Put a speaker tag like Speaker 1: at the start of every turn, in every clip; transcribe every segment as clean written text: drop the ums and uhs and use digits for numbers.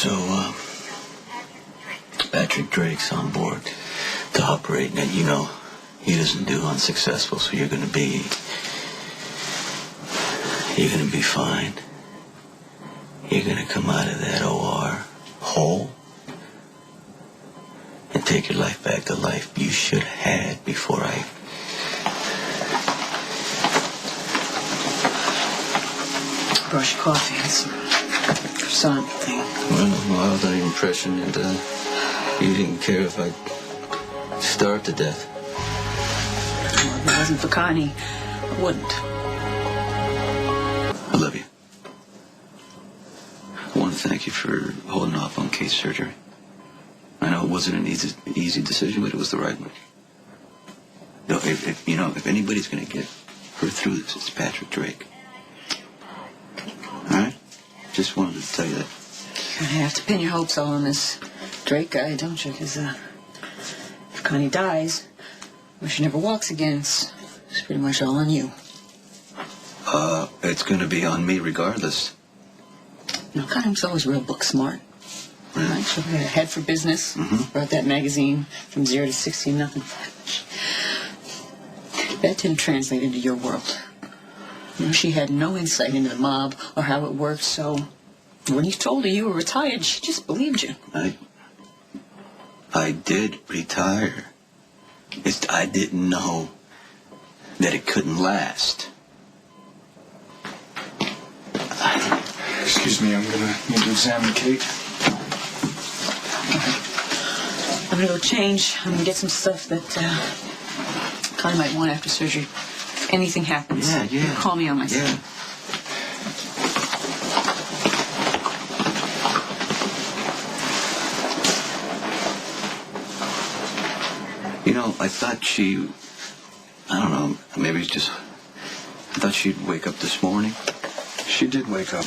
Speaker 1: So, Patrick Drake's on board to operate, and you know he doesn't do unsuccessful, so you're gonna be fine. You're gonna come out of that OR whole and take your life back to life you should have had before I...
Speaker 2: Brush coffee and some croissant thing.
Speaker 1: Well, I was under the impression that you didn't care if I starved to death.
Speaker 2: Well, if it wasn't for Connie, I wouldn't.
Speaker 1: Olivia, I want to thank you for holding off on Kate's surgery. I know it wasn't an easy decision, but it was the right one. No, if anybody's going to get her through this, it's Patrick Drake. All right? Just wanted to tell you that.
Speaker 2: You have to pin your hopes all on this Drake guy, don't you? Because if Connie dies, or she never walks again, it's pretty much all on you.
Speaker 1: It's going to be on me regardless.
Speaker 2: You know, Connie was always real book smart. Right? She had a head for business. Wrote that magazine from 0 to 60, nothing. That didn't translate into your world. You know, she had no insight into the mob or how it worked, so when you told her you were retired, she just believed you.
Speaker 1: I did retire. I didn't know that it couldn't last.
Speaker 3: Excuse me, I'm gonna need to examine Kate.
Speaker 2: I'm gonna go change. I'm gonna get some stuff that Connie might want after surgery. If anything happens,
Speaker 1: Yeah.
Speaker 2: you call me on my cell.
Speaker 1: Yeah. You know, I thought I don't know, maybe it's just, I thought she'd wake up this morning.
Speaker 3: She did wake up.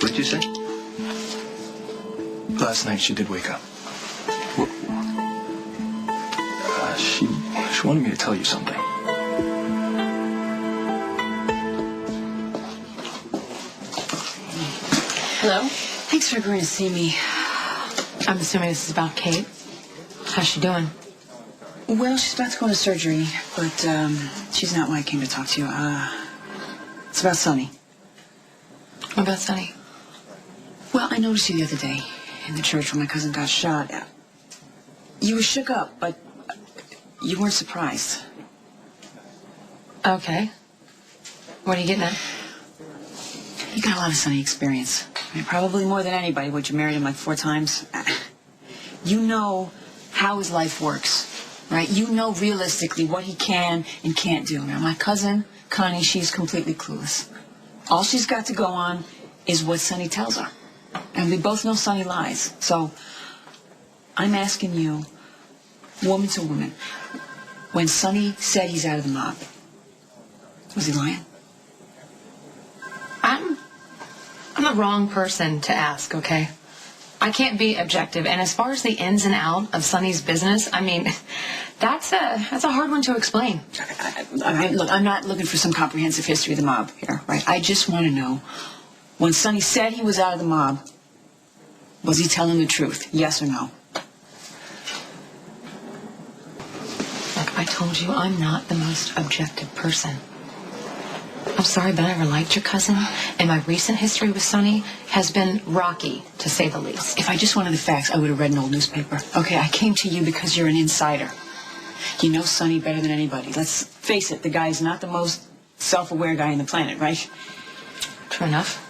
Speaker 1: What'd you say?
Speaker 3: Last night she did wake up.
Speaker 1: What?
Speaker 3: She wanted me to tell you something.
Speaker 4: Hello?
Speaker 2: Thanks for agreeing to see me.
Speaker 4: I'm assuming this is about Kate. How's she doing?
Speaker 2: Well, she's about to go into surgery, but she's not why I came to talk to you. It's about Sonny.
Speaker 4: What about Sonny?
Speaker 2: Well, I noticed you the other day in the church when my cousin got shot. You were shook up, but you weren't surprised.
Speaker 4: Okay. What are you getting at?
Speaker 2: You got a lot of Sonny experience. I mean, probably more than anybody. Would you married him like 4 times? You know how his life works, right? You know realistically what he can and can't do. Now, my cousin, Connie, she's completely clueless. All she's got to go on is what Sonny tells her. And we both know Sonny lies. So I'm asking you, woman to woman, when Sonny said he's out of the mob, was he lying?
Speaker 4: I'm the wrong person to ask, okay? I can't be objective. And as far as the ins and outs of Sonny's business, I mean, that's a hard one to explain.
Speaker 2: Look, I'm not looking for some comprehensive history of the mob here, right? I just want to know, when Sonny said he was out of the mob, was he telling the truth, yes or no?
Speaker 4: Look, I told you I'm not the most objective person. I'm sorry, but I never liked your cousin, and my recent history with Sonny has been rocky, to say the least.
Speaker 2: If I just wanted the facts, I would have read an old newspaper. Okay, I came to you because you're an insider. You know Sonny better than anybody. Let's face it, the guy is not the most self-aware guy on the planet, right?
Speaker 4: True enough.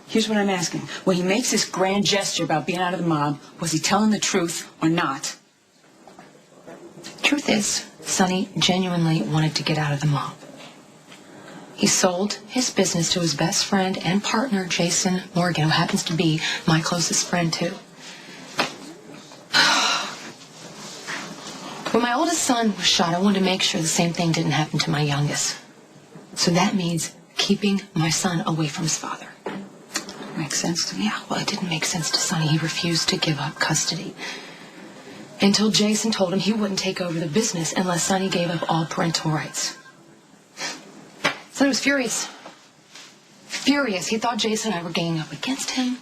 Speaker 2: Here's what I'm asking. When he makes this grand gesture about being out of the mob, was he telling the truth or not?
Speaker 4: Truth is, Sonny genuinely wanted to get out of the mob. He sold his business to his best friend and partner, Jason Morgan, who happens to be my closest friend, too. When my oldest son was shot, I wanted to make sure the same thing didn't happen to my youngest. So that means keeping my son away from his father.
Speaker 2: Makes sense to me.
Speaker 4: Yeah, well, it didn't make sense to Sonny. He refused to give up custody until Jason told him he wouldn't take over the business unless Sonny gave up all parental rights. Sonny was furious. furious. He thought Jason and I were ganging up against him.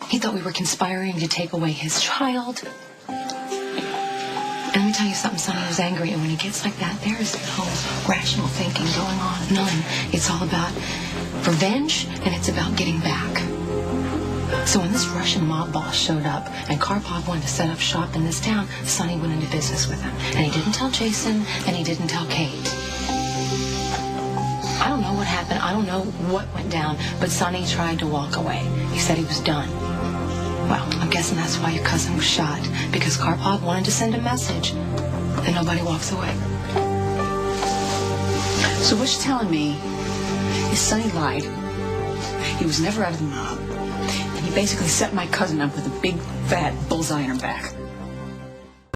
Speaker 4: He thought we were conspiring to take away his child. And let me tell you something, Sonny was angry, and when he gets like that, there is no rational thinking going on. None. It's all about revenge, and it's about getting back. So when this Russian mob boss showed up and Karpov wanted to set up shop in this town, Sonny went into business with him. And he didn't tell Jason, and he didn't tell Kate. I don't know what happened. I don't know what went down, but Sonny tried to walk away. He said he was done. Well, I'm guessing that's why your cousin was shot, because Karpov wanted to send a message, and nobody walks away.
Speaker 2: So what you're telling me is Sonny lied. He was never out of the mob. And he basically set my cousin up with a big, fat bullseye in her back.